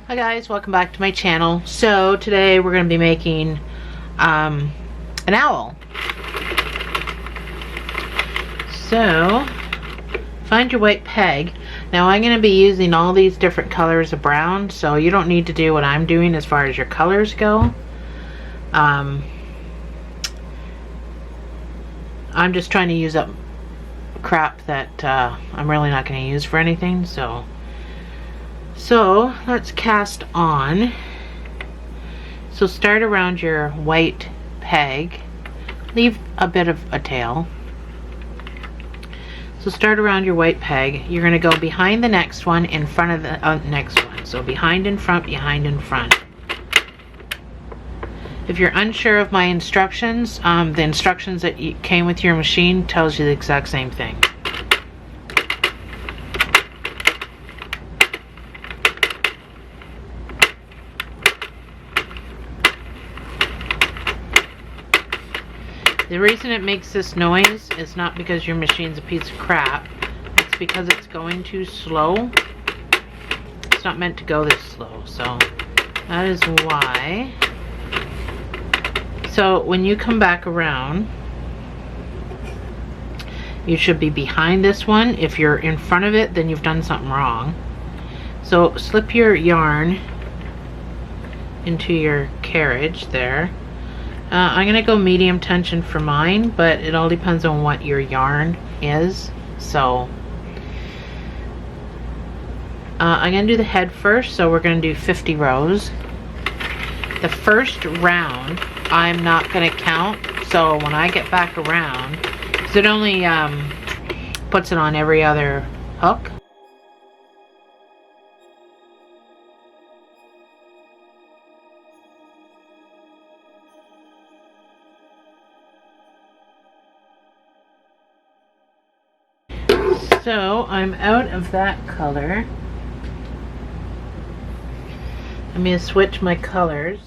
Hi guys, welcome back to my channel. So today we're going to be making an owl. So find your white peg. Now I'm going to be using all these different colors of brown, so you don't need to do what I'm doing as far as your colors go. I'm just trying to use up crap that I'm really not going to use for anything. So let's cast on. So start around your white peg. Leave a bit of a tail. So start around your white peg. You're going to go behind the next one, in front of the next one. So behind and front, behind and front. If you're unsure of my instructions, the instructions that came with your machine tells you the exact same thing. The reason it makes this noise is not because your machine's a piece of crap. It's because it's going too slow. It's not meant to go this slow, so that is why. So when you come back around, you should be behind this one. If you're in front of it, then you've done something wrong. So slip your yarn into your carriage there. I'm going to go medium tension for mine, but it all depends on what your yarn is. So I'm going to do the head first, so we're going to do 50 rows. The first round I'm not going to count, so when I get back around, because it only puts it on every other hook. So I'm out of that color. I'm going to switch my colors.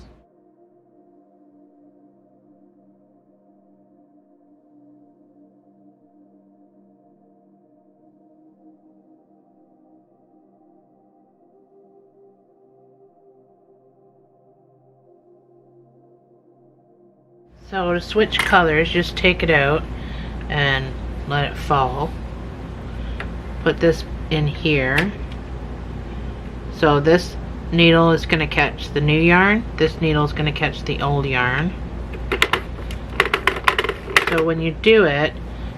So to switch colors, just take it out and let it fall. Put this in here. So this needle is going to catch the new yarn. This needle is going to catch the old yarn. So when you do it,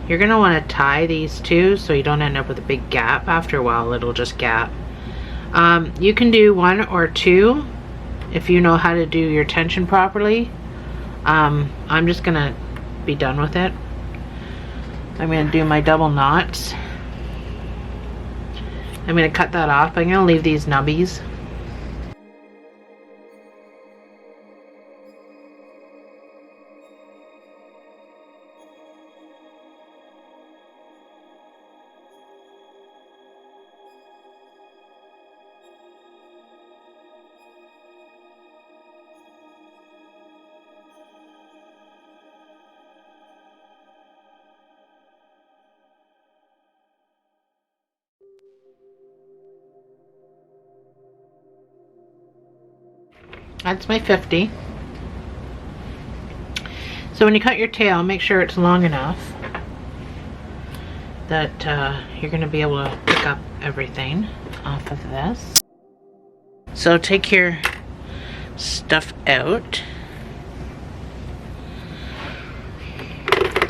you're going to want to tie these two so you don't end up with a big gap. After a while it'll just gap. You can do one or two if you know how to do your tension properly. I'm just going to be done with it. I'm going to do my double knots. I'm going to cut that off. I'm going to leave these nubbies. That's my 50. So when you cut your tail, make sure it's long enough that you're going to be able to pick up everything off of this. So take your stuff out.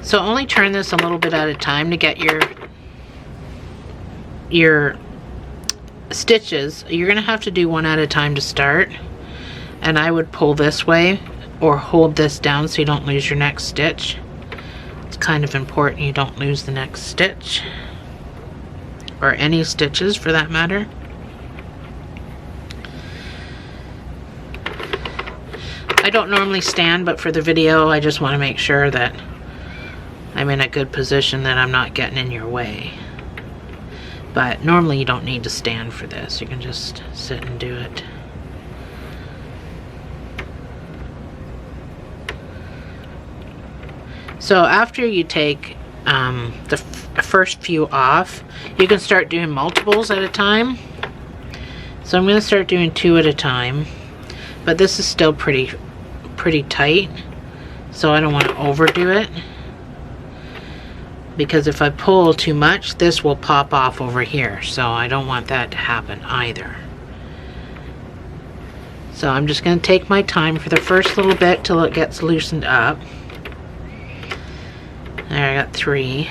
So only turn this a little bit at a time to get your stitches. You're going to have to do one at a time to start. And I would pull this way or hold this down so you don't lose your next stitch. It's kind of important you don't lose the next stitch, or any stitches for that matter. I don't normally stand, but for the video I just want to make sure that I'm in a good position, that I'm not getting in your way. But normally you don't need to stand for this. You can just sit and do it. So after you take the first few off, you can start doing multiples at a time. So I'm going to start doing 2 at a time, but this is still pretty tight, so I don't want to overdo it, because if I pull too much, this will pop off over here, so I don't want that to happen either. So I'm just going to take my time for the first little bit till it gets loosened up. There, I got 3.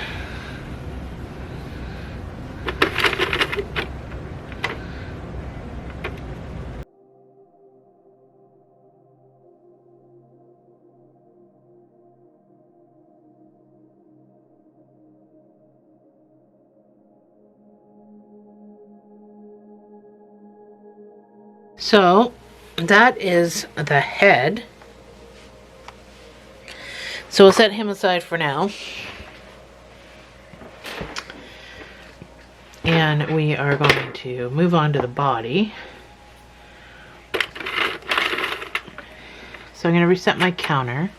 So that is the head. So we'll set him aside for now. And we are going to move on to the body. So I'm going to reset my counter.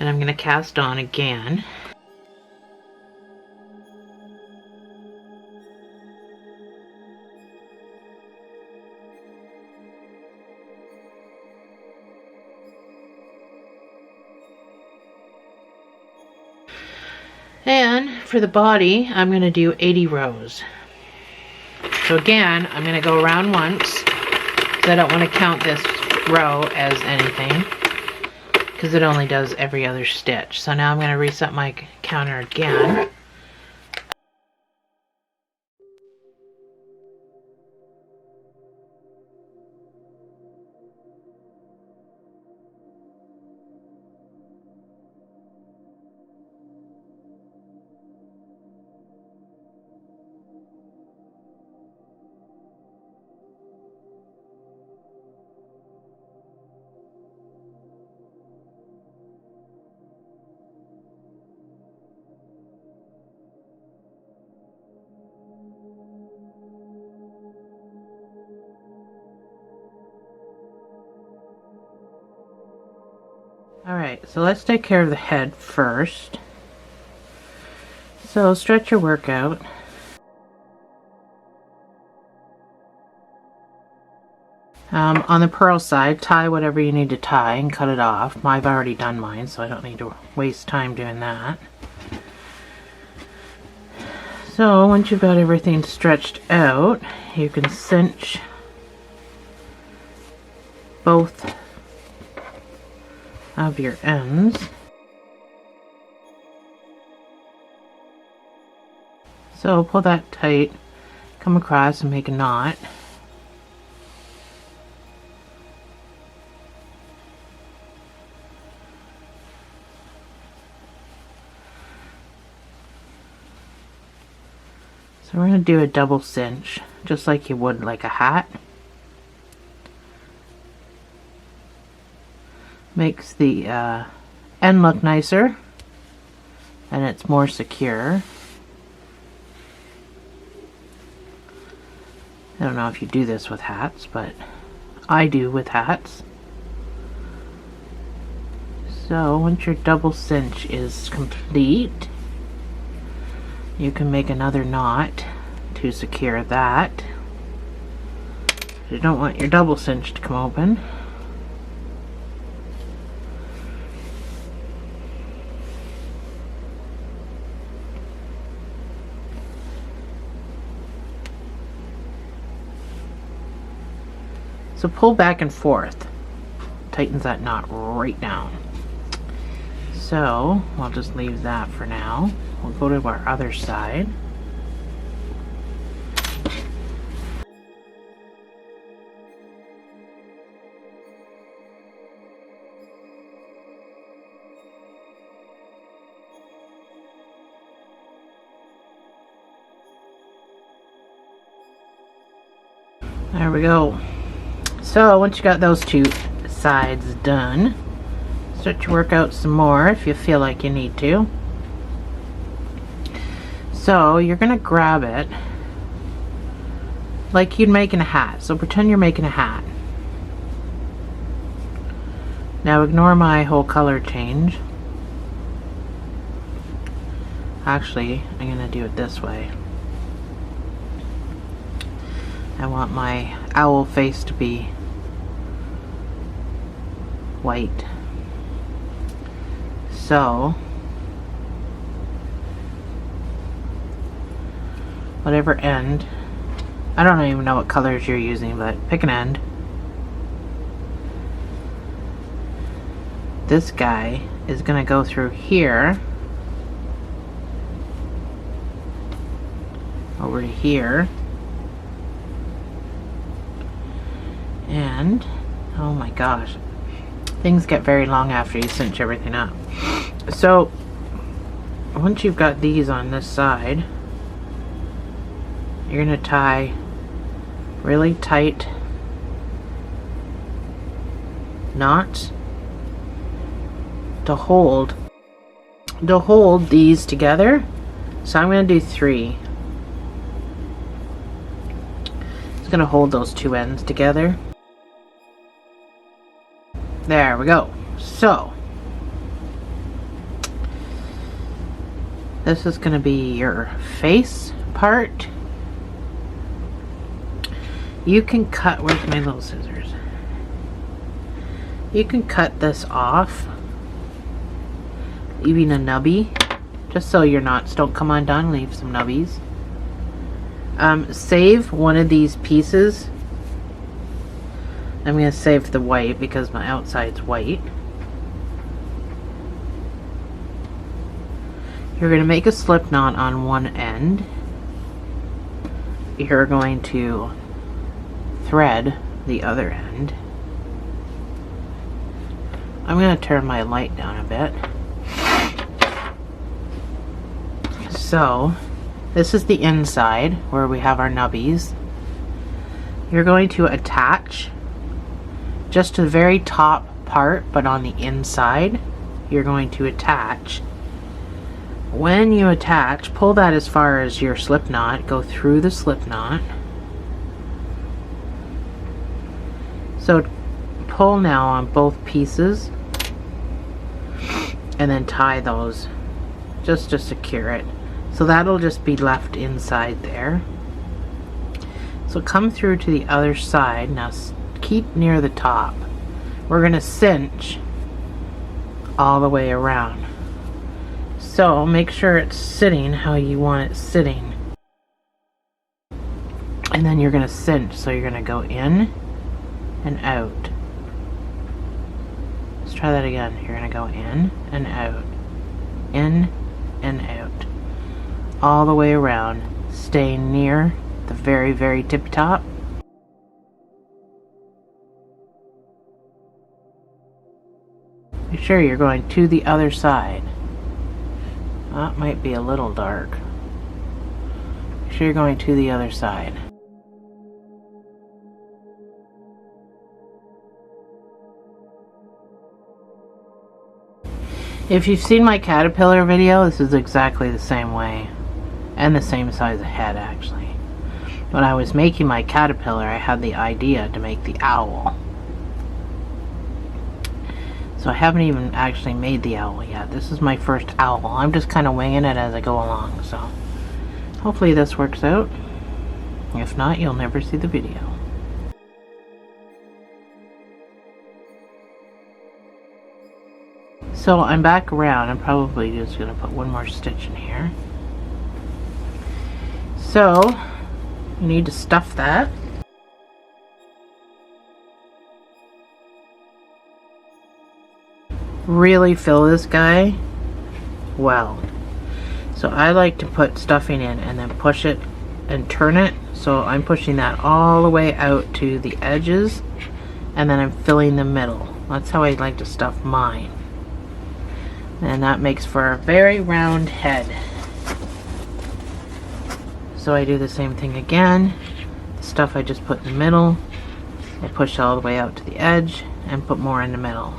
And I'm going to cast on again. And for the body, I'm going to do 80 rows. So again, I'm going to go around once, because I don't want to count this row as anything, because it only does every other stitch. So now I'm going to reset my counter again. Alright, so let's take care of the head first. So stretch your work out. On the purl side, tie whatever you need to tie and cut it off. I've already done mine, so I don't need to waste time doing that. So once you've got everything stretched out, you can cinch both of your ends. So pull that tight, come across and make a knot. So we're going to do a double cinch, just like you would like a hat. Makes the end look nicer, and it's more secure. I don't know if you do this with hats, but I do with hats. So once your double cinch is complete, you can make another knot to secure that. You don't want your double cinch to come open. So pull back and forth. Tightens that knot right down. So I'll just leave that for now. We'll go to our other side. There we go. So once you got those two sides done, start to work out some more if you feel like you need to. So you're going to grab it like you'd make in a hat. So pretend you're making a hat. Now ignore my whole color change. Actually, I'm going to do it this way. I want my owl face to be white. So, whatever end, I don't even know what colors you're using, but pick an end. This guy is going to go through here, over to here, and oh my gosh, things get very long after you cinch everything up. So once you've got these on this side, you're going to tie really tight knots to hold these together. So I'm going to do 3. It's going to hold those 2 ends together. There we go. So this is going to be your face part. You can cut, where's my little scissors? You can cut this off, leaving a nubby, just so your knots don't come undone. Leave some nubbies. Save one of these pieces. I'm going to save the white because my outside's white. You're going to make a slip knot on one end. You're going to thread the other end. I'm going to turn my light down a bit. So this is the inside where we have our nubbies. You're going to attach just to the very top part, but on the inside you're going to attach. When you attach, pull that as far as your slip knot, go through the slip knot. So pull now on both pieces and then tie those just to secure it. So that'll just be left inside there. So come through to the other side. Now keep near the top. We're going to cinch all the way around. So make sure it's sitting how you want it sitting. And then you're going to cinch. So you're going to go in and out. Let's try that again. You're going to go in and out. In and out. All the way around. Stay near the very, very tippy top. Make sure you're going to the other side. That might be a little dark. Make sure you're going to the other side. If you've seen my caterpillar video, this is exactly the same way. And the same size of head, actually. When I was making my caterpillar, I had the idea to make the owl. So I haven't even actually made the owl yet. This is my first owl. I'm just kind of winging it as I go along. So hopefully this works out. If not, you'll never see the video. So I'm back around. I'm probably just going to put one more stitch in here. So you need to stuff that. Really fill this guy well. So I like to put stuffing in and then push it and turn it. So I'm pushing that all the way out to the edges and then I'm filling the middle. That's how I like to stuff mine. And that makes for a very round head. So I do the same thing again. The stuff I just put in the middle, I push all the way out to the edge and put more in the middle.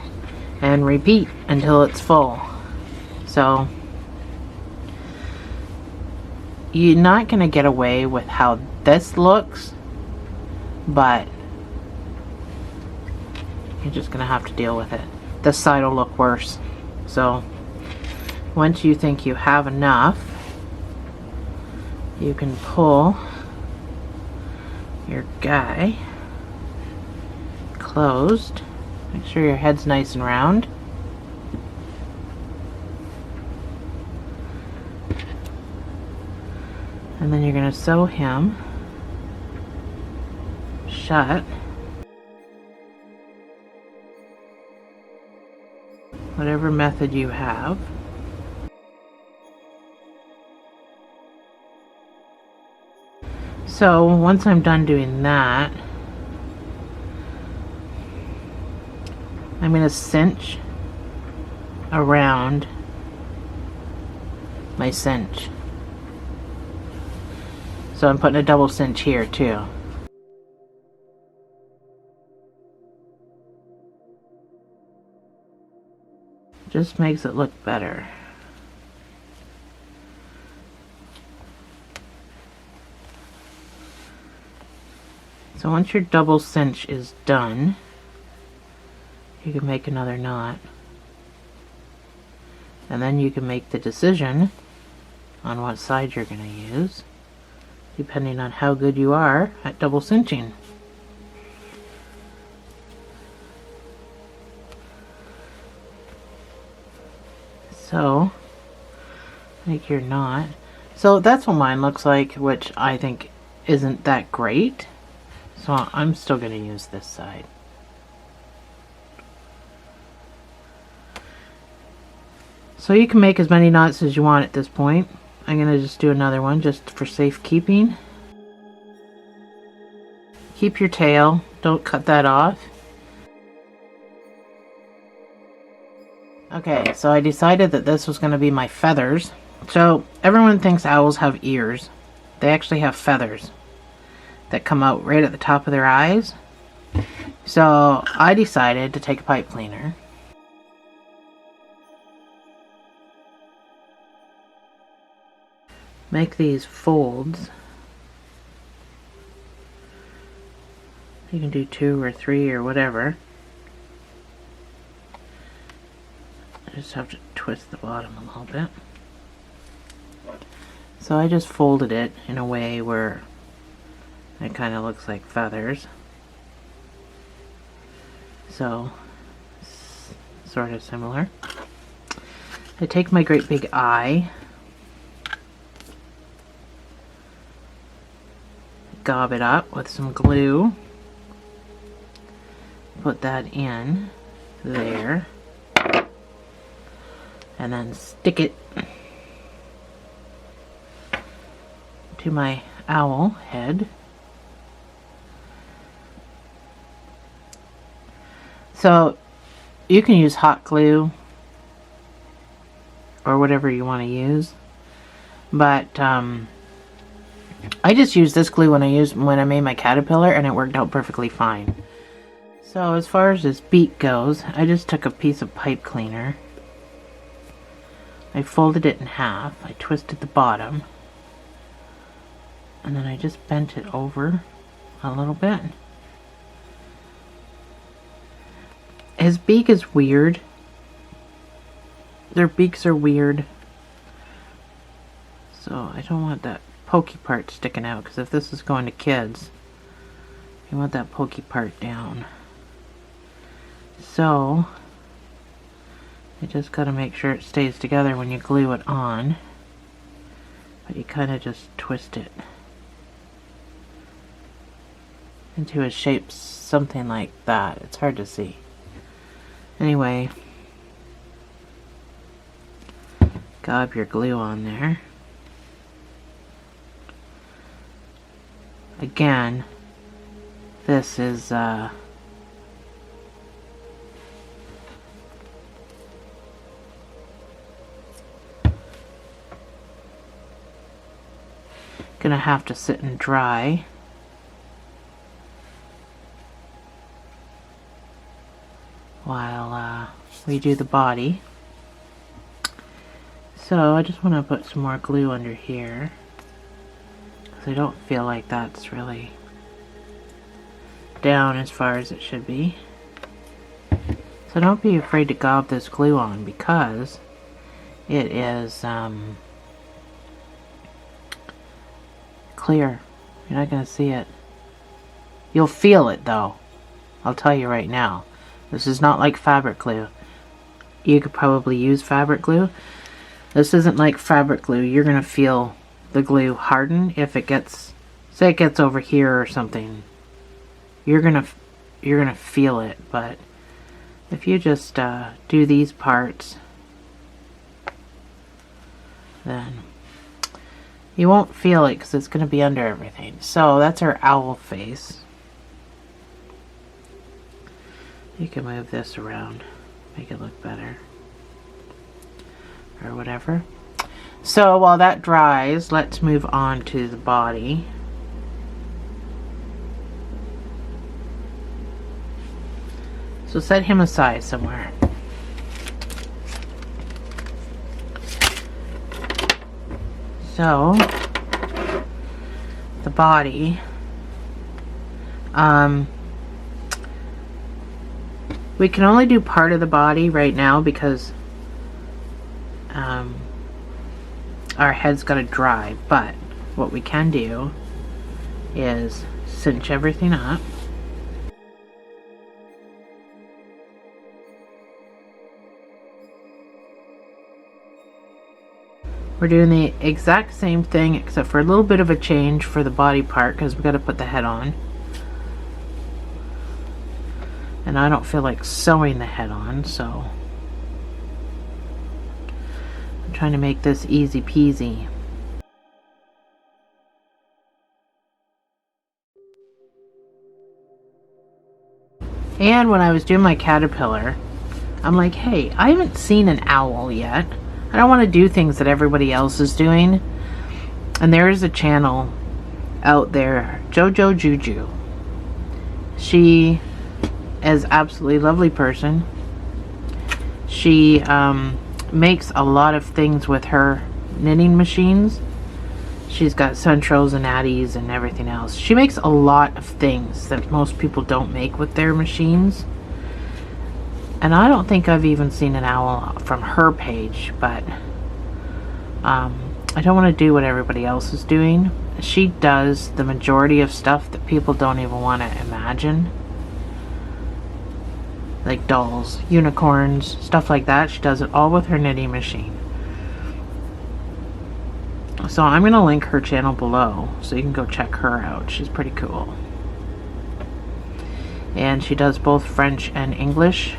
And repeat until it's full. So you're not going to get away with how this looks, but you're just going to have to deal with it. This side will look worse. So once you think you have enough, you can pull your guy closed. Make sure your head's nice and round. And then you're going to sew him shut. Whatever method you have. So once I'm done doing that, I'm going to cinch around my cinch. So I'm putting a double cinch here too. Just makes it look better. So once your double cinch is done, you can make another knot. And then you can make the decision on what side you're going to use, depending on how good you are at double cinching. So, make your knot. So that's what mine looks like, which I think isn't that great. So I'm still going to use this side. So you can make as many knots as you want at this point. I'm going to just do another one just for safekeeping. Keep your tail, don't cut that off. Okay, so I decided that this was going to be my feathers. So everyone thinks owls have ears. They actually have feathers that come out right at the top of their eyes. So I decided to take a pipe cleaner, make these folds. You can do 2 or 3 or whatever. I just have to twist the bottom a little bit. So I just folded it in a way where it kind of looks like feathers. So, sort of similar. I take my great big eye, gob it up with some glue, put that in there, and then stick it to my owl head. So you can use hot glue or whatever you want to use, but I just used this glue when I made my caterpillar, and it worked out perfectly fine. So as far as this beak goes, I just took a piece of pipe cleaner, I folded it in half, I twisted the bottom, and then I just bent it over a little bit. His beak is weird. Their beaks are weird. So I don't want that pokey part sticking out, because if this is going to kids, you want that pokey part down. So you just got to make sure it stays together when you glue it on, but you kind of just twist it into a shape something like that. It's hard to see. Anyway, gob your glue on there. Again, this is gonna have to sit and dry. While we do the body. So I just want to put some more glue under here, because I don't feel like that's really down as far as it should be. So don't be afraid to gob this glue on, because it is clear. You're not going to see it. You'll feel it though. I'll tell you right now. This is not like fabric glue. You could probably use fabric glue. This isn't like fabric glue. You're gonna feel the glue harden if it gets, say it gets over here or something. You're gonna feel it. But if you just do these parts, then you won't feel it because it's gonna be under everything. So that's our owl face. You can move this around, make it look better, or whatever. So while that dries, let's move on to the body. So set him aside somewhere. So the body, we can only do part of the body right now because our head's got to dry, but what we can do is cinch everything up. We're doing the exact same thing except for a little bit of a change for the body part because we got to put the head on. And I don't feel like sewing the head on, so I'm trying to make this easy peasy. And when I was doing my caterpillar, I'm like, hey, I haven't seen an owl yet. I don't want to do things that everybody else is doing. And there is a channel out there, Jojo Juju. She is absolutely lovely person. She makes a lot of things with her knitting machines. She's got Sentros and Addies and everything else. She makes a lot of things that most people don't make with their machines. And I don't think I've even seen an owl from her page, but I don't want to do what everybody else is doing. She does the majority of stuff that people don't even want to imagine. Like dolls, unicorns, stuff like that. She does it all with her knitting machine. So I'm going to link her channel below so you can go check her out. She's pretty cool. And she does both French and English.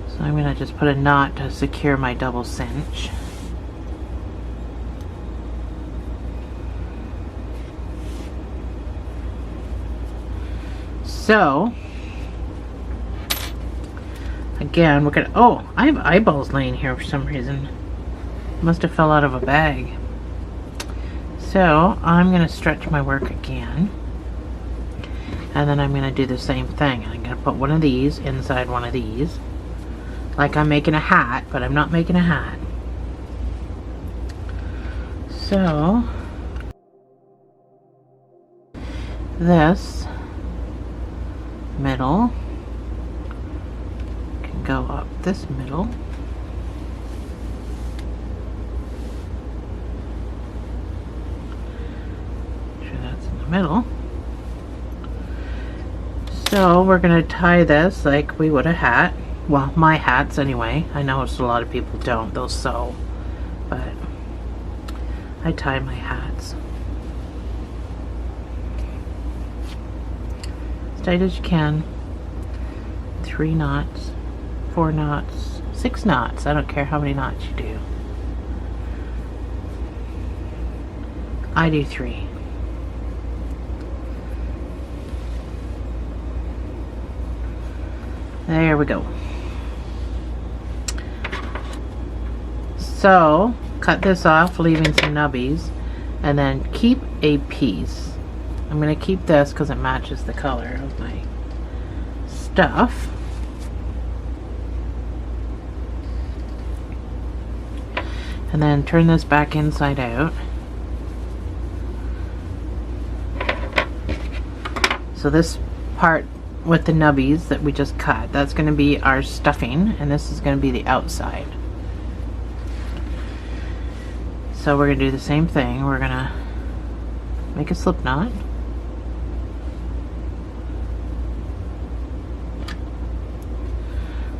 So I'm going to just put a knot to secure my double cinch. So, again, we're gonna, oh, I have eyeballs laying here for some reason. Must have fell out of a bag. So, I'm gonna stretch my work again. And then I'm gonna do the same thing. I'm gonna put one of these inside one of these. Like I'm making a hat, but I'm not making a hat. So, this middle can go up this middle. Make sure that's in the middle. So we're going to tie this like we would a hat. Well, my hats anyway. I know a lot of people don't. They'll sew. But I tie my hats as tight as you can. 3 knots, 4 knots, 6 knots. I don't care how many knots you do. I do 3. There we go. So, cut this off, leaving some nubbies, and then keep a piece. I'm going to keep this because it matches the color of my stuff. And then turn this back inside out. So this part with the nubbies that we just cut, that's going to be our stuffing, and this is going to be the outside. So we're going to do the same thing. We're going to make a slip knot.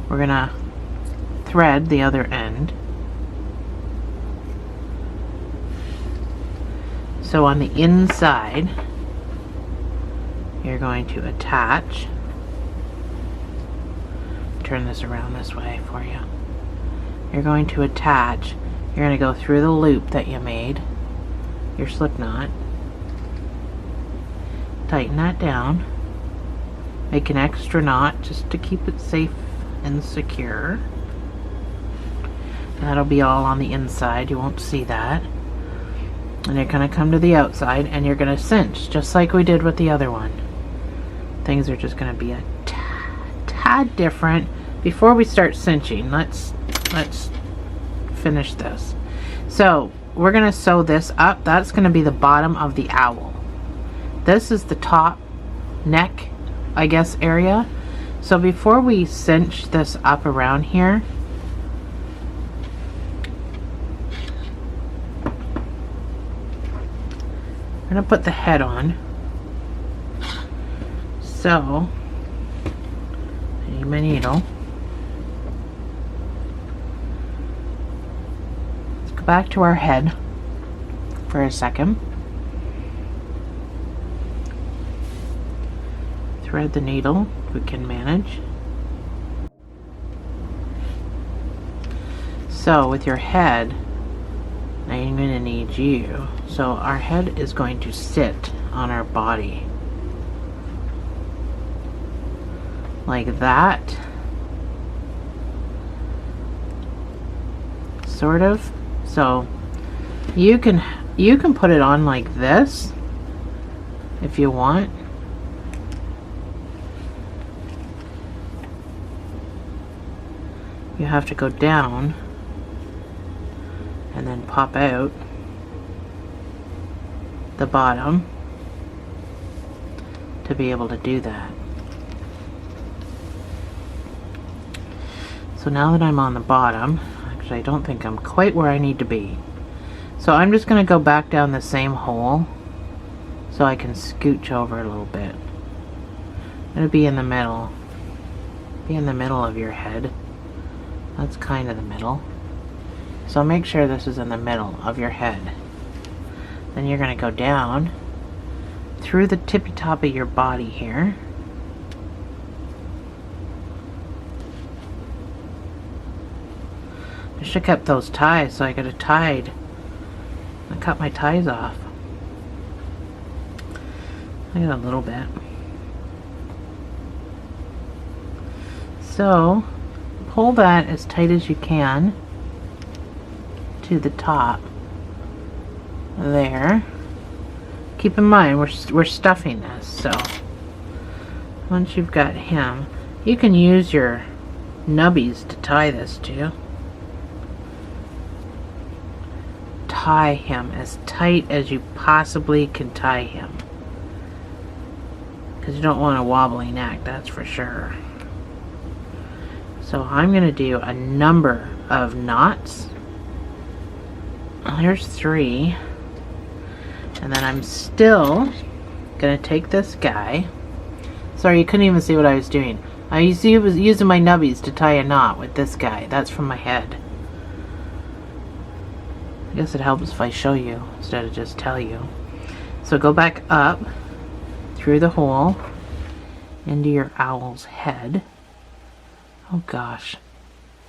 We're going to thread the other end. So on the inside, you're going to attach. Turn this around this way for you. You're going to attach. You're going to go through the loop that you made, your slip knot. Tighten that down. Make an extra knot just to keep it safe and secure. That'll be all on the inside. You won't see that. And you're going to come to the outside and you're going to cinch just like we did with the other one. Things are just going to be a tad different. Before we start cinching, let's finish this. So we're going to sew this up. That's going to be the bottom of the owl. This is the top neck, I guess, area. So before we cinch this up around here, I'm going to put the head on. So I need my needle. Let's go back to our head for a second. Thread the needle if we can manage. So with your head, I'm going to need you. So our head is going to sit on our body. Like that. Sort of. So you can put it on like this if you want. You have to go down and then pop out the bottom to be able to do that. So now that I'm on the bottom, actually I don't think I'm quite where I need to be. So I'm just going to go back down the same hole so I can scooch over a little bit. I'm going to be in the middle. Be in the middle of your head. That's kind of the middle. So make sure this is in the middle of your head. Then you're going to go down through the tippy top of your body here. I should have kept those ties, so I could have tied. I cut my ties off. I got a little bit. So pull that as tight as you can to the top there. Keep in mind we're stuffing this, so once you've got him, you can use your nubbies to tie this to. Tie him as tight as you possibly can tie him, because you don't want a wobbly neck, that's for sure. So I'm going to do a number of knots. There's 3. And then I'm still going to take this guy. Sorry, you couldn't even see what I was doing. I was using my nubbies to tie a knot with this guy. That's from my head. I guess it helps if I show you instead of just tell you. So go back up through the hole into your owl's head. Oh gosh,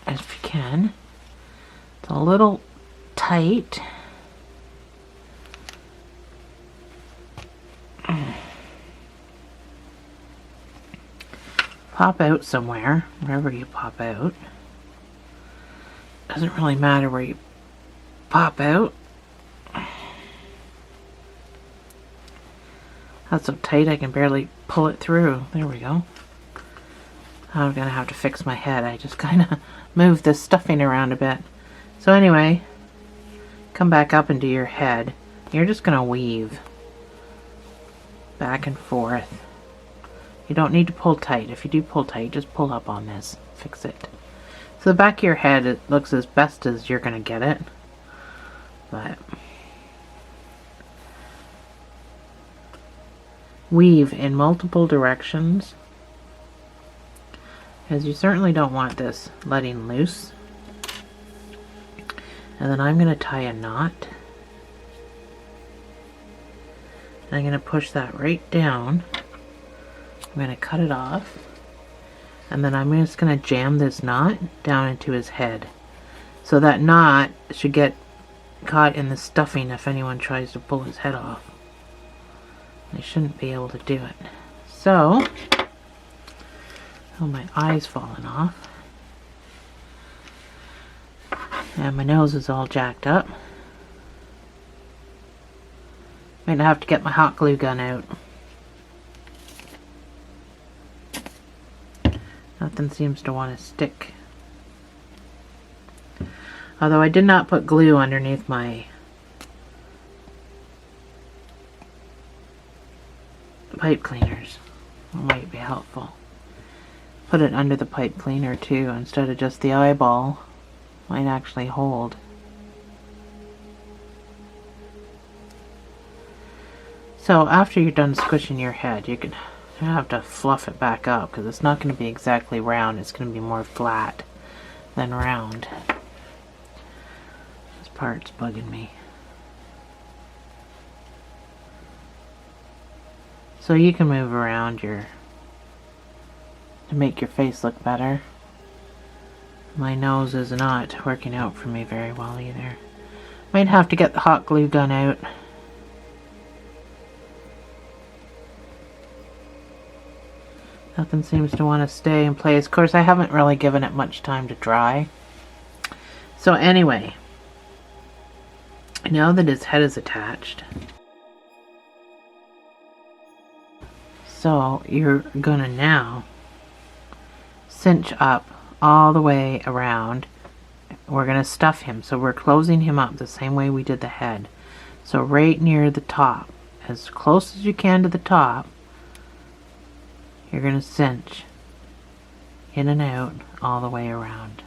if you can. It's a little tight. Pop out somewhere, wherever you pop out. Doesn't really matter where you pop out. That's so tight I can barely pull it through. There we go. I'm gonna have to fix my head. I just kind of moved the stuffing around a bit. So anyway, come back up into your head. You're just gonna weave back and forth. You don't need to pull tight. If you do pull tight, just pull up on this. Fix it. So the back of your head, it looks as best as you're gonna get it. But weave in multiple directions, because you certainly don't want this letting loose. And then I'm going to tie a knot. And I'm going to push that right down. I'm going to cut it off. And then I'm just going to jam this knot down into his head. So that knot should get caught in the stuffing if anyone tries to pull his head off. They shouldn't be able to do it. So, oh, my eye's falling off. And my nose is all jacked up. Might have to get my hot glue gun out. Nothing seems to want to stick. Although I did not put glue underneath my pipe cleaners. That might be helpful. Put it under the pipe cleaner too, instead of just the eyeball. Might actually hold. So after you're done squishing your head, you can have to fluff it back up because it's not going to be exactly round. It's going to be more flat than round. This part's bugging me. So you can move around to make your face look better. My nose is not working out for me very well either. Might have to get the hot glue gun out. Nothing seems to want to stay in place. Of course, I haven't really given it much time to dry. So anyway, now that his head is attached, so you're gonna now cinch up all the way around. We're going to stuff him, so we're closing him up the same way we did the head. So right near the top, as close as you can to the top, you're going to cinch in and out all the way around.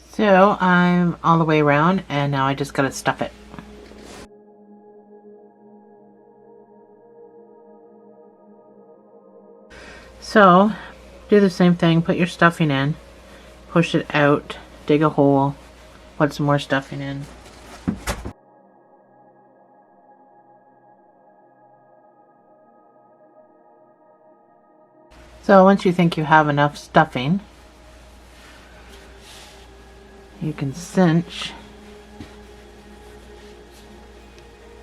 So I'm all the way around, and now I just gotta stuff it. So do the same thing, put your stuffing in, push it out, dig a hole, put some more stuffing in. So once you think you have enough stuffing, you can cinch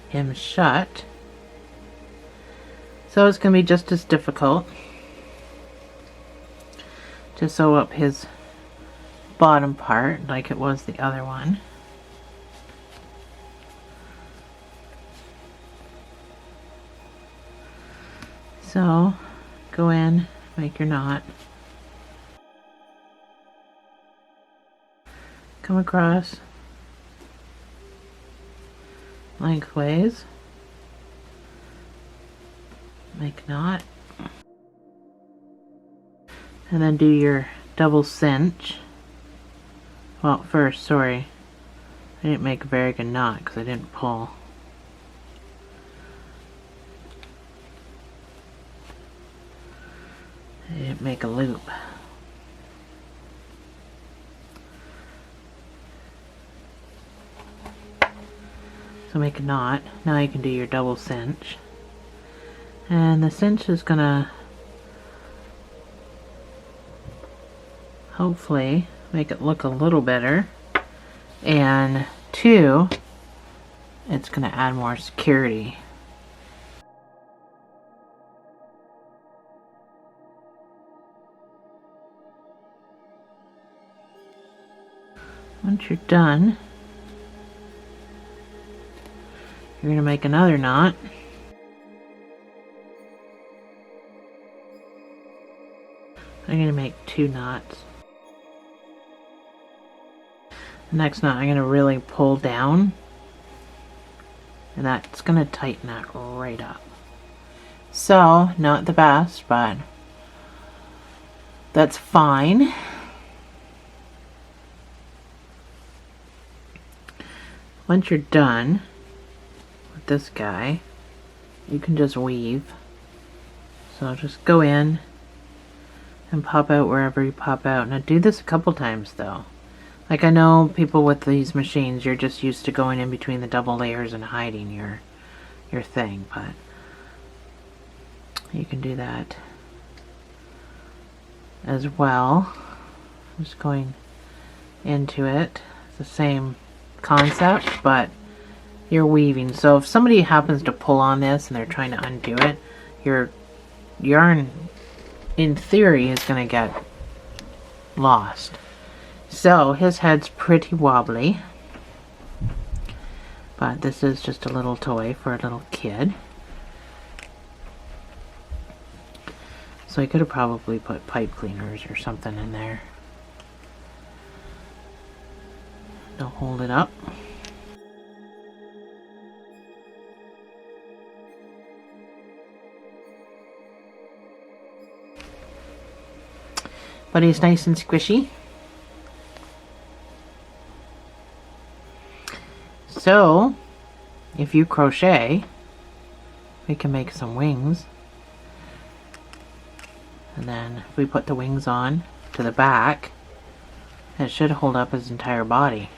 him shut. So it's going to be just as difficult to sew up his bottom part like it was the other one. So go in, make your knot. Come across lengthways, make a knot, and then do your double cinch. Well, first, sorry, I didn't make a very good knot because I didn't pull. I didn't make a loop. So make a knot. Now you can do your double cinch. And the cinch is gonna hopefully make it look a little better. And two, it's gonna add more security. Once you're done, you're going to make another knot. I'm going to make 2 knots. The next knot I'm going to really pull down, and that's going to tighten that right up. So, not the best, but that's fine. Once you're done with this guy, you can just weave. So just go in and pop out wherever you pop out. Now do this a couple times though. Like I know people with these machines, you're just used to going in between the double layers and hiding your thing, but you can do that as well. Just going into it. It's the same concept, but you're weaving. So if somebody happens to pull on this and they're trying to undo it, your yarn in theory is going to get lost. So his head's pretty wobbly, but this is just a little toy for a little kid. So I could have probably put pipe cleaners or something in there. Now hold it up. But he's nice and squishy. So, if you crochet, we can make some wings. And then if we put the wings on to the back, it should hold up his entire body.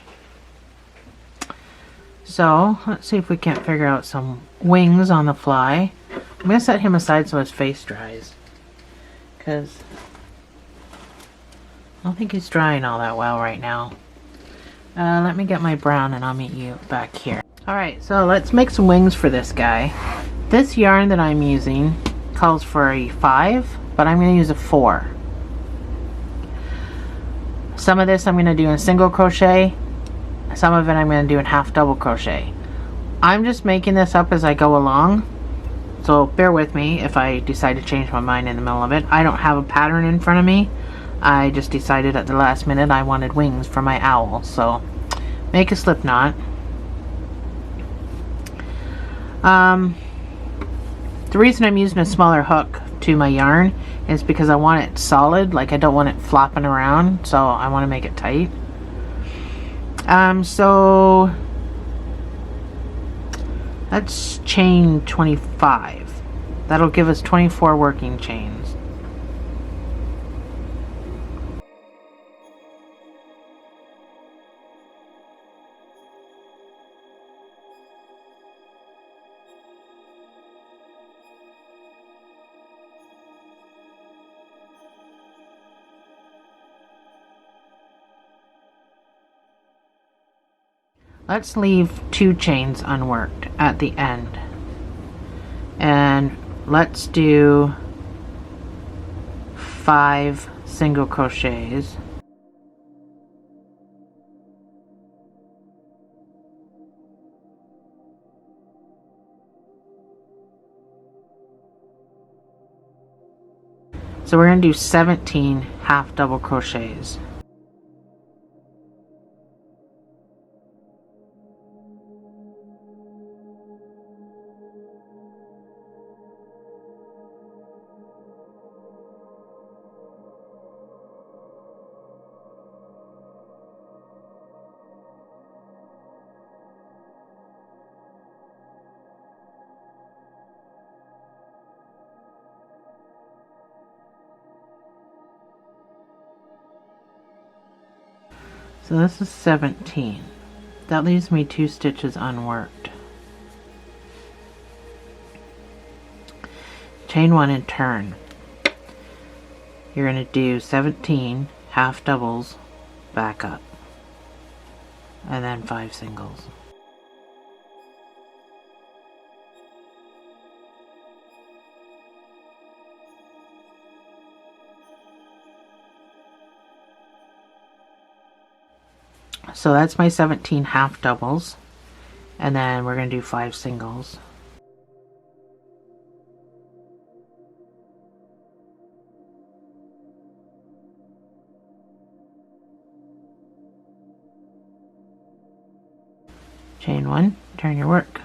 So, let's see if we can't figure out some wings on the fly. I'm going to set him aside so his face dries, because I don't think he's drying all that well right now. Let me get my brown and I'll meet you back here. Alright, so let's make some wings for this guy. This yarn that I'm using calls for a 5, but I'm going to use a 4. Some of this I'm going to do in single crochet. Some of it I'm going to do in half double crochet. I'm just making this up as I go along, so bear with me if I decide to change my mind in the middle of it. I don't have a pattern in front of me. I just decided at the last minute I wanted wings for my owl, so make a slip knot. The reason I'm using a smaller hook to my yarn is because I want it solid. Like I don't want it flopping around, so I want to make it tight. So let's chain 25. That'll give us 24 working chains. Let's leave 2 chains unworked at the end. And let's do 5 single crochets. So we're going to do 17 half double crochets. So this is 17. That leaves me 2 stitches unworked. Chain 1 and turn. You're going to do 17 half doubles back up, and then 5 singles. So that's my 17 half doubles, and then we're going to do 5 singles. Chain 1, turn your work.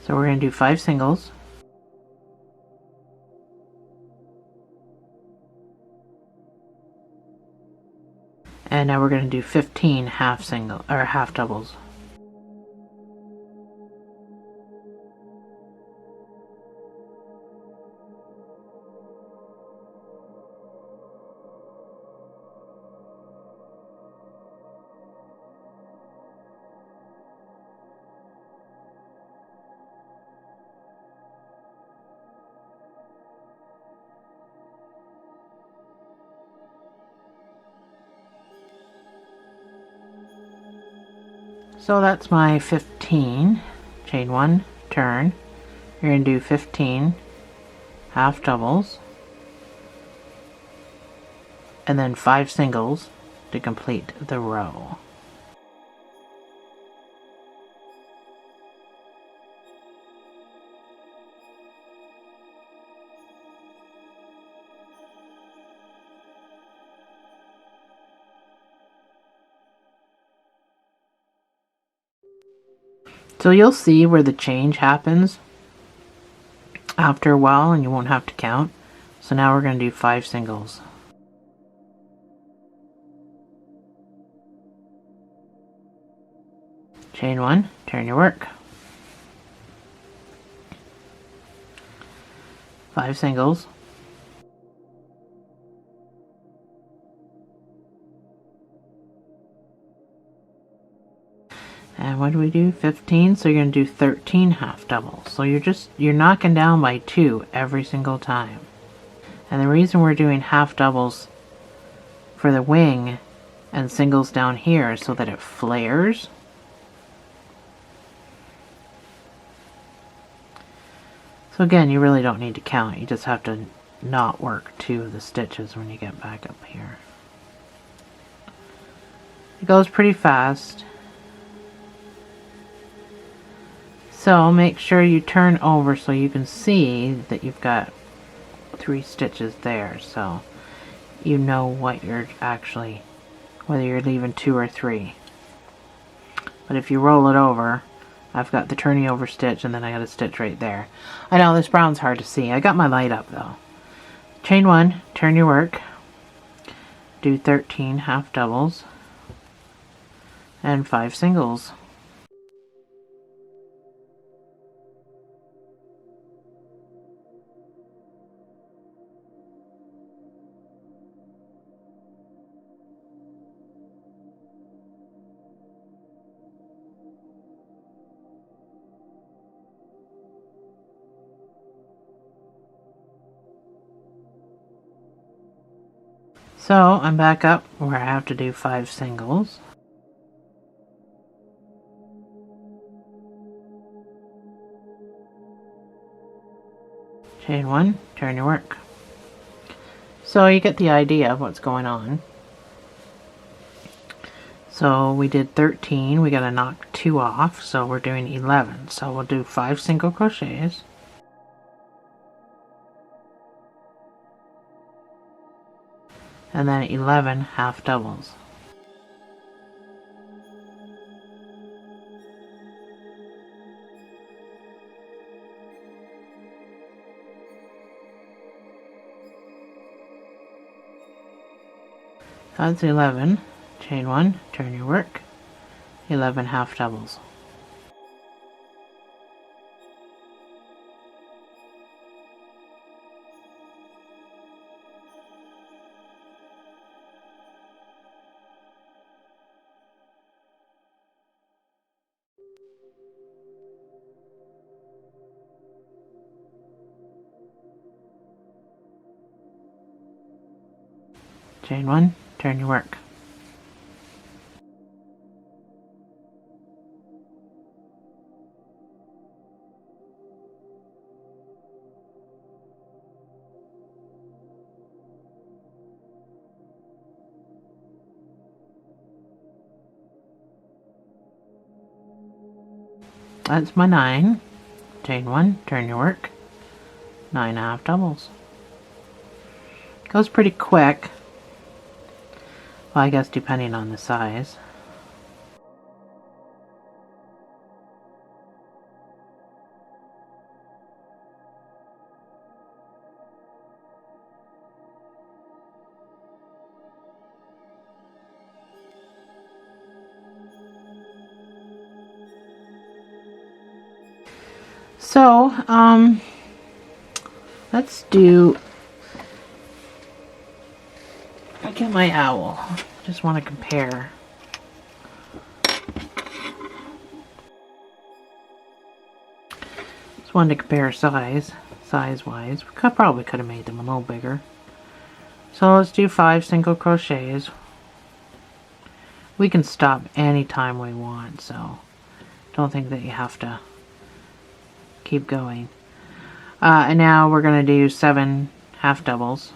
So we're going to do 5 singles, And now we're going to do 15 half single or half doubles. So that's my 15. Chain 1, turn. You're going to do 15 half doubles and then 5 singles to complete the row. So you'll see where the change happens after a while and you won't have to count. So now we're going to do 5 singles. Chain 1, turn your work. 5 singles. And what do we do? 15. So you're going to do 13 half doubles. So you're knocking down by 2 every single time. And the reason we're doing half doubles for the wing and singles down here is so that it flares. So again, you really don't need to count. You just have to not work 2 of the stitches when you get back up here. It goes pretty fast. So make sure you turn over so you can see that you've got 3 stitches there, so you know what you're actually, whether you're leaving 2 or 3. But if you roll it over, I've got the turning over stitch and then I got a stitch right there. I know this brown's hard to see. I got my light up though. Chain 1, turn your work, do 13 half doubles and 5 singles. So I'm back up where I have to do 5 singles. Chain 1, turn your work. So you get the idea of what's going on. So we did 13, we gotta knock 2 off, so we're doing 11. So we'll do 5 single crochets. And then 11 half doubles. That's 11. Chain 1, turn your work. 11 half doubles. Chain 1, turn your work. That's my 9. Chain 1, turn your work. 9 half doubles. Goes pretty quick. Well, I guess depending on the size. So, let's do, I get my owl. Just want to compare. Just wanted to compare size-wise. We probably could have made them a little bigger. So let's do 5 single crochets. We can stop anytime we want, so don't think that you have to keep going. And now we're going to do 7 half doubles.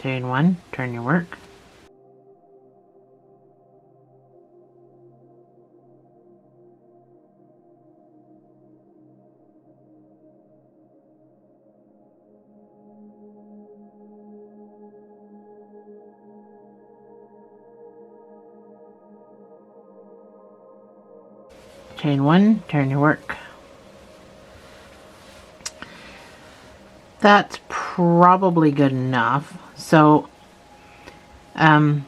Chain 1, turn your work. Chain 1, turn your work. That's probably good enough. So, yeah,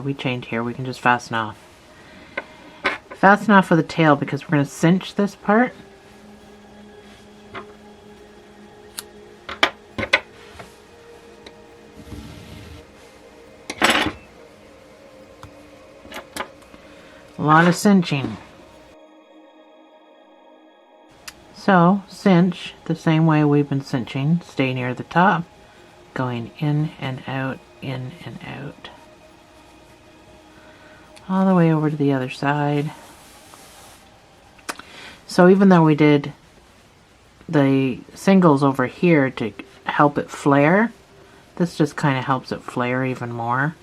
we chained here. We can just fasten off. Fasten off with the tail because we're going to cinch this part. A lot of cinching. So, cinch the same way we've been cinching. Stay near the top, going in and out, in and out. All the way over to the other side. So even though we did the singles over here to help it flare, this just kind of helps it flare even more.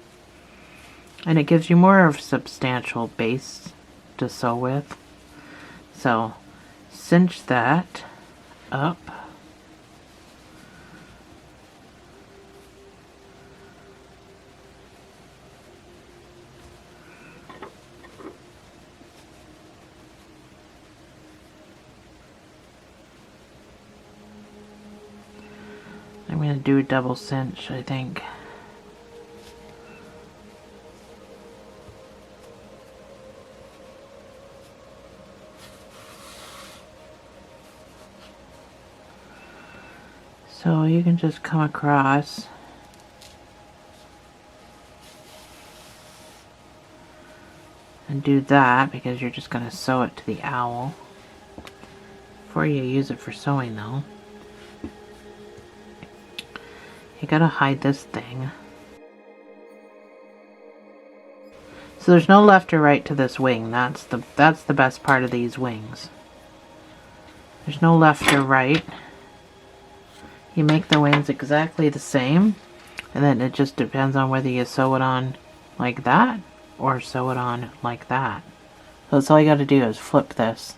And it gives you more of a substantial base to sew with. So, cinch that up. I'm going to do a double cinch, I think. So you can just come across and do that because you're just going to sew it to the owl before you use it for sewing though. You gotta hide this thing. So there's no left or right to this wing. That's the best part of these wings. There's no left or right. You make the wings exactly the same, and then it just depends on whether you sew it on like that or sew it on like that. So that's all you got to do is flip this.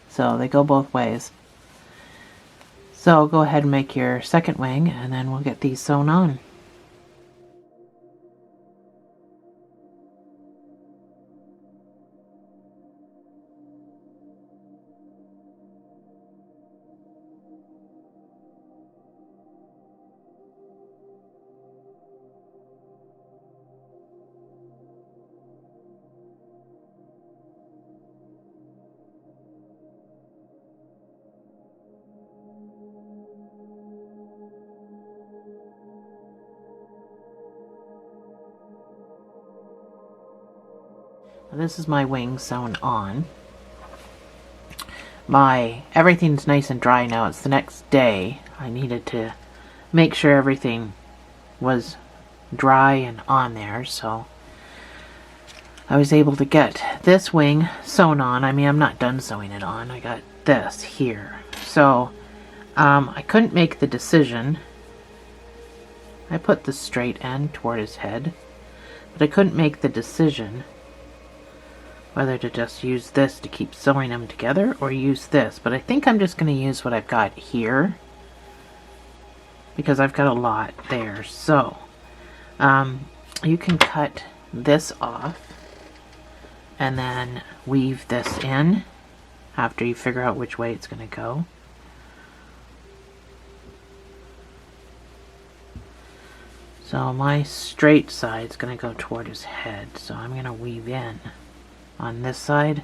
So they go both ways. So go ahead and make your second wing, and then we'll get these sewn on. This is my wing sewn on. Everything's nice and dry now. It's the next day. I needed to make sure everything was dry and on there, so I was able to get this wing sewn on. I mean, I'm not done sewing it on. I got this here. So I couldn't make the decision. I put the straight end toward his head, but I couldn't make the decision whether to just use this to keep sewing them together or use this. But I think I'm just going to use what I've got here because I've got a lot there. So you can cut this off and then weave this in after you figure out which way it's going to go. So my straight side is going to go toward his head, so I'm going to weave in on this side.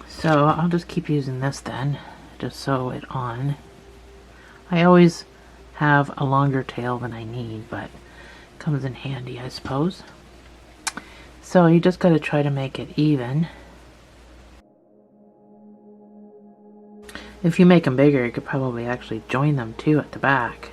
So I'll just keep using this then, just sew it on. I always have a longer tail than I need, but it comes in handy, I suppose. So you just got to try to make it even. If you make them bigger, you could probably actually join them too at the back.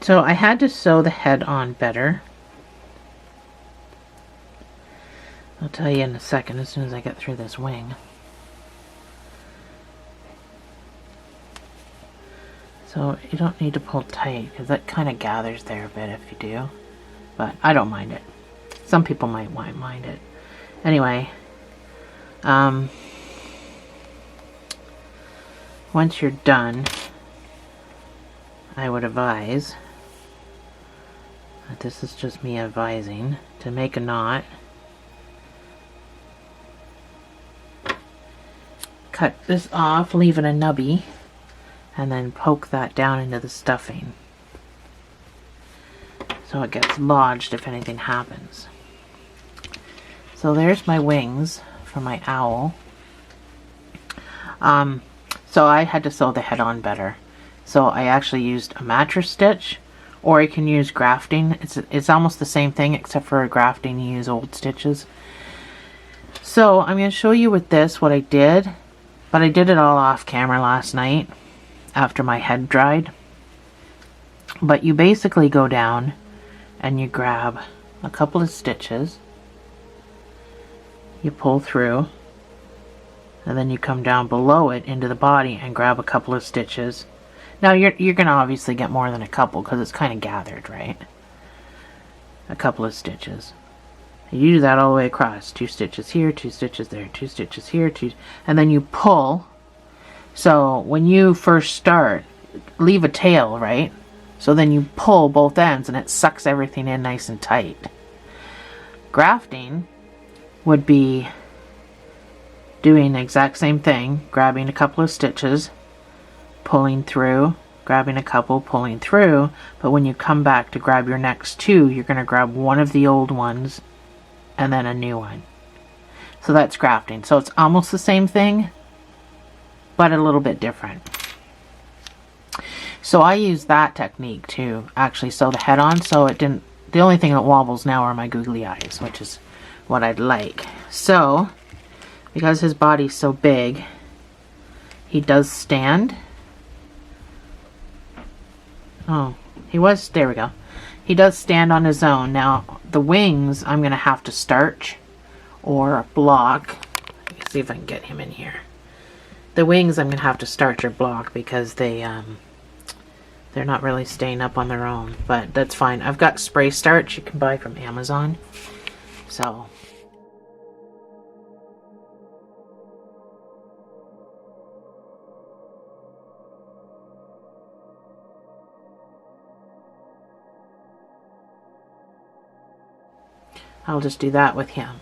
So I had to sew the head on better. I'll tell you in a second as soon as I get through this wing. So you don't need to pull tight because that kind of gathers there a bit if you do. But I don't mind it. Some people might mind it. Anyway, once you're done, I would advise, this is just me advising, to make a knot. Cut this off, leave it a nubby, and then poke that down into the stuffing, so it gets lodged if anything happens. So there's my wings for my owl. So I had to sew the head on better. So I actually used a mattress stitch, or you can use grafting. It's almost the same thing, except for grafting you use old stitches. So I'm going to show you with this what I did, but I did it all off camera last night after my head dried. But you basically go down and you grab a couple of stitches, you pull through, and then you come down below it into the body and grab a couple of stitches. Now you're going to obviously get more than a couple because it's kind of gathered, right? A couple of stitches. You do that all the way across. 2 stitches here, 2 stitches there, 2 stitches here, 2, and then you pull. So when you first start, leave a tail, right? So then you pull both ends and it sucks everything in nice and tight. Grafting would be doing the exact same thing, grabbing a couple of stitches, pulling through, grabbing a couple, pulling through, but when you come back to grab your next 2, you're going to grab one of the old ones and then a new one. So that's grafting. So it's almost the same thing, but a little bit different. So I use that technique to actually sew the head on, so it didn't, the only thing that wobbles now are my googly eyes, which is what I'd like. So, because his body's so big, he does stand. Oh, there we go. He does stand on his own. Now, the wings I'm going to have to starch or block. Let me see if I can get him in here. The wings I'm going to have to starch or block because they're not really staying up on their own, but that's fine. I've got spray starch you can buy from Amazon. So I'll just do that with him.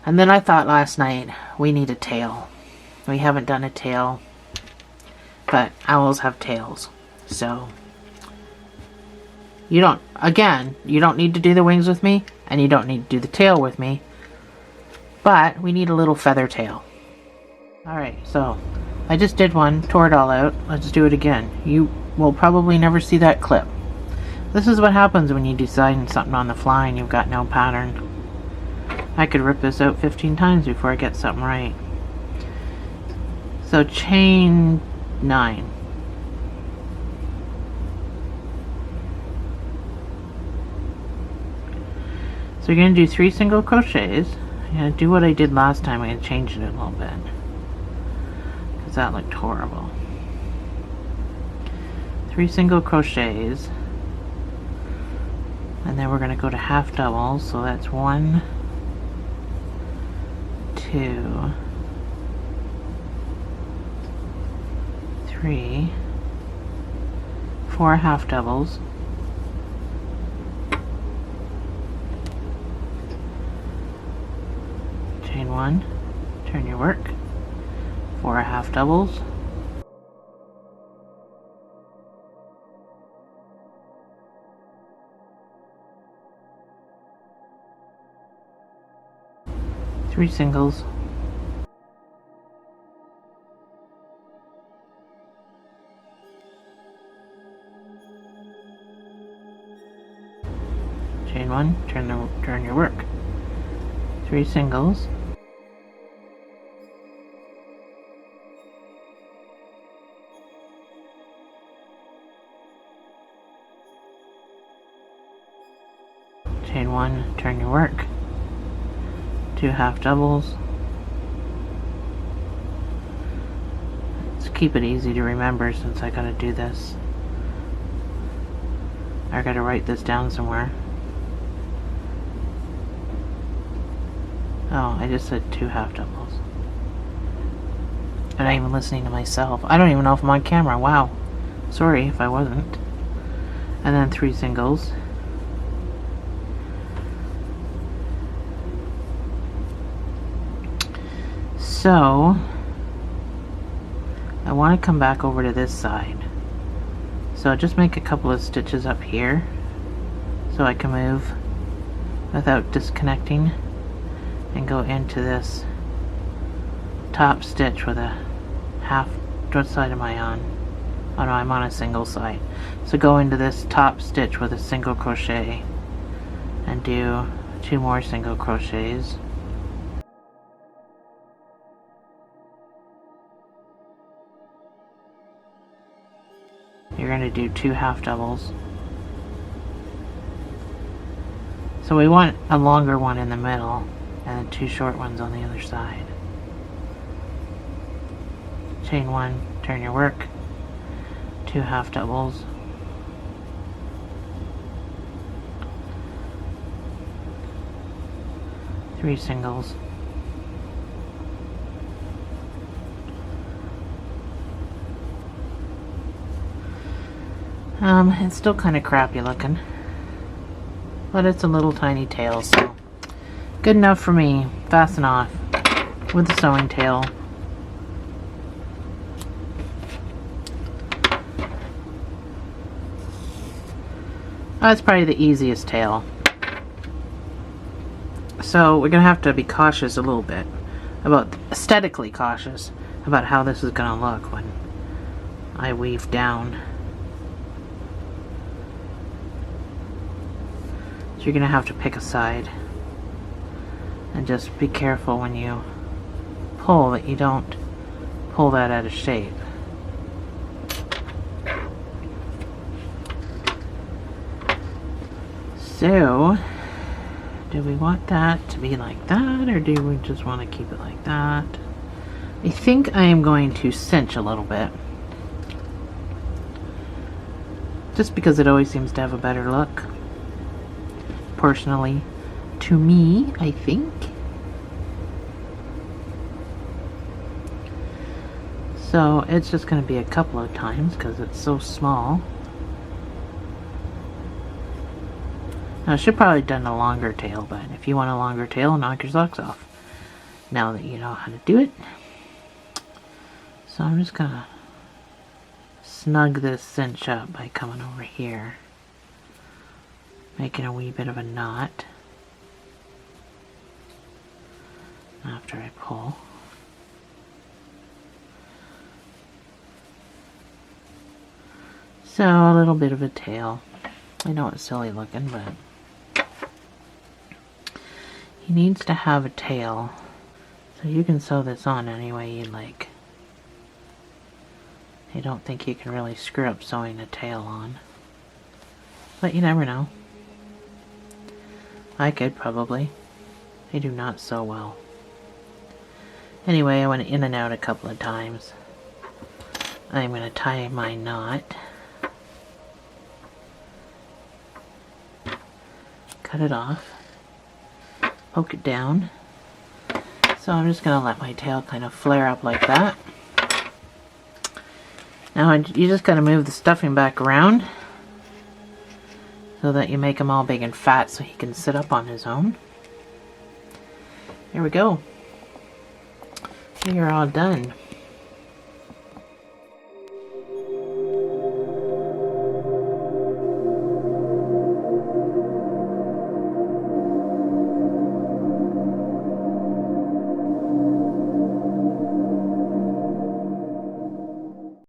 And then I thought last night, we need a tail. We haven't done a tail, but owls have tails. So, you don't need to do the wings with me, and you don't need to do the tail with me, but we need a little feather tail. Alright, so, I just did one, tore it all out. Let's do it again. You will probably never see that clip. This is what happens when you design something on the fly and you've got no pattern. I could rip this out 15 times before I get something right. So chain 9. So you're going to do 3 single crochets. I'm going to do what I did last time. I'm going to change it a little bit, because that looked horrible. 3 single crochets. And then we're going to go to half doubles. So that's 1, 2, 3, 4 half doubles, one, turn your work, 4 half doubles, three singles, chain one, turn your work, 3 singles, chain one, turn your work, 2 half doubles. Let's keep it easy to remember since I gotta do this. I gotta write this down somewhere. Oh, I just said 2 half doubles. I'm not even listening to myself. I don't even know if I'm on camera. Wow. Sorry if I wasn't. And then 3 singles. So, I want to come back over to this side. So I'll just make a couple of stitches up here so I can move without disconnecting and go into this top stitch with a half. What side am I on? Oh no, I'm on a single side. So go into this top stitch with a single crochet and do 2 more single crochets. You're going to do 2 half doubles. So we want a longer one in the middle and then 2 short ones on the other side. Chain one, turn your work, 2 half doubles, three singles, it's still kind of crappy looking, but it's a little tiny tail, so good enough for me. Fasten off with the sewing tail. That's probably the easiest tail. So we're gonna have to be cautious a little bit about, aesthetically cautious about how this is gonna look when I weave down. So you're gonna have to pick a side and just be careful when you pull that you don't pull that out of shape. So, do we want that to be like that, or do we just want to keep it like that? I think I am going to cinch a little bit, just because it always seems to have a better look. Personally, to me, I think. So it's just going to be a couple of times because it's so small. Now, I should probably have done a longer tail, but if you want a longer tail, knock your socks off. Now that you know how to do it. So I'm just going to snug this cinch up by coming over here. Making a wee bit of a knot after I pull. So a little bit of a tail. I know it's silly looking, but he needs to have a tail. So you can sew this on any way you like. I don't think you can really screw up sewing a tail on. But you never know. I could probably. I do not sew well. Anyway, I went in and out a couple of times. I'm going to tie my knot. Cut it off. Poke it down. So I'm just going to let my tail kind of flare up like that. Now you just got to move the stuffing back around so that you make him all big and fat so he can sit up on his own. There we go. You're all done.